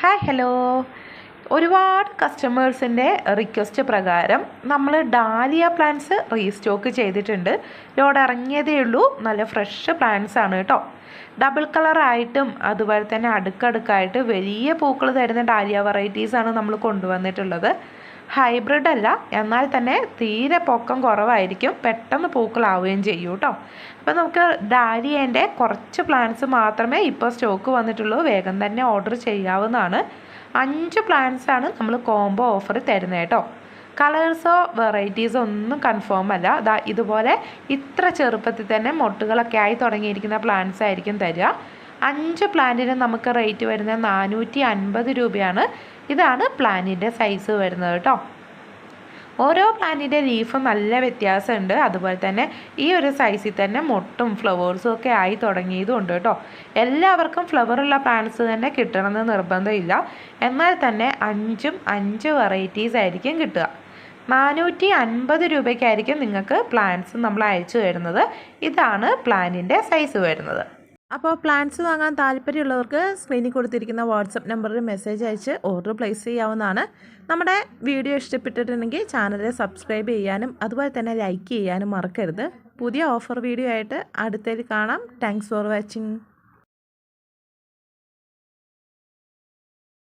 Hi hello. ഒരുപാട് കസ്റ്റമേഴ്സിൻ്റെ request പ്രകാരം നമ്മൾ ഡാലിയ പ്ലാന്റ്സ് റീസ്റ്റോക്ക് ചെയ്തിട്ടുണ്ട്. ലോഡ് ഇറങ്ങിയതേ ഉള്ളൂ. നല്ല ഫ്രഷ് പ്ലാന്റ്സ് ആണ് കേട്ടോ. ഡബിൾ കളറായിട്ടും അതുപോലെ തന്നെ അടുക്കടുക്കായിട്ട് വലിയ പൂക്കൾ തരുന്ന ഡാലിയ വെറൈറ്റീസാണ് നമ്മൾ കൊണ്ടുവന്നിട്ടുള്ളത്. ഹൈബ്രിഡ് അല്ല, എന്നാൽ തന്നെ തീരെ പൊക്കം കുറവായിരിക്കും, പെട്ടെന്ന് പൂക്കളാവുകയും ചെയ്യും കേട്ടോ. അപ്പോൾ നമുക്ക് ഡാലിയേൻ്റെ കുറച്ച് പ്ലാന്റ്സ് മാത്രമേ ഇപ്പോൾ സ്റ്റോക്ക് വന്നിട്ടുള്ളൂ. വേഗം തന്നെ ഓർഡർ ചെയ്യാവുന്നതാണ്. 5 പ്ലാന്റ്സ് ആണ് നമ്മൾ കോംബോ ഓഫർ തരുന്നത് കേട്ടോ. കളേഴ്സോ വെറൈറ്റീസോ ഒന്നും കൺഫേം അല്ല. ഇതുപോലെ ഇത്ര ചെറുപ്പത്തിൽ തന്നെ മൊട്ടുകളൊക്കെ ആയി തുടങ്ങിയിരിക്കുന്ന പ്ലാന്റ്സ് ആയിരിക്കും തരിക. 5 പ്ലാന്റിന് നമുക്ക് റേറ്റ് വരുന്നത് 450 രൂപയാണ്. ഇതാണ് പ്ലാന്റിൻ്റെ സൈസ് വരുന്നത് കേട്ടോ. ഓരോ പ്ലാന്റിൻ്റെ ലീഫും നല്ല വ്യത്യാസമുണ്ട്. അതുപോലെ തന്നെ ഈ ഒരു സൈസിൽ തന്നെ മൊട്ടും ഫ്ലവേഴ്സും ഒക്കെ ആയി തുടങ്ങിയതും ഉണ്ട് കേട്ടോ. എല്ലാവർക്കും ഫ്ലവറുള്ള പ്ലാന്റ്സ് തന്നെ കിട്ടണമെന്ന് നിർബന്ധമില്ല. എന്നാൽ തന്നെ 5 വെറൈറ്റീസ് ആയിരിക്കും കിട്ടുക. 450 രൂപയ്ക്കായിരിക്കും നിങ്ങൾക്ക് പ്ലാന്റ്സ് നമ്മൾ അയച്ചു തരുന്നത്. ഇതാണ് പ്ലാന്റിൻ്റെ സൈസ് വരുന്നത്. അപ്പോൾ പ്ലാന്റ്സ് വാങ്ങാൻ താല്പര്യമുള്ളവർക്ക് സ്ക്രീനിൽ കൊടുത്തിരിക്കുന്ന വാട്സപ്പ് നമ്പറിൽ മെസ്സേജ് അയച്ച് ഓർഡർ പ്ലേസ് ചെയ്യാവുന്നതാണ്. നമ്മുടെ വീഡിയോ ഇഷ്ടപ്പെട്ടിട്ടുണ്ടെങ്കിൽ ചാനൽ സബ്സ്ക്രൈബ് ചെയ്യാനും അതുപോലെ തന്നെ ലൈക്ക് ചെയ്യാനും മറക്കരുത്. പുതിയ ഓഫർ വീഡിയോ ആയിട്ട് അടുത്തേക്ക് കാണാം. Thanks for watching.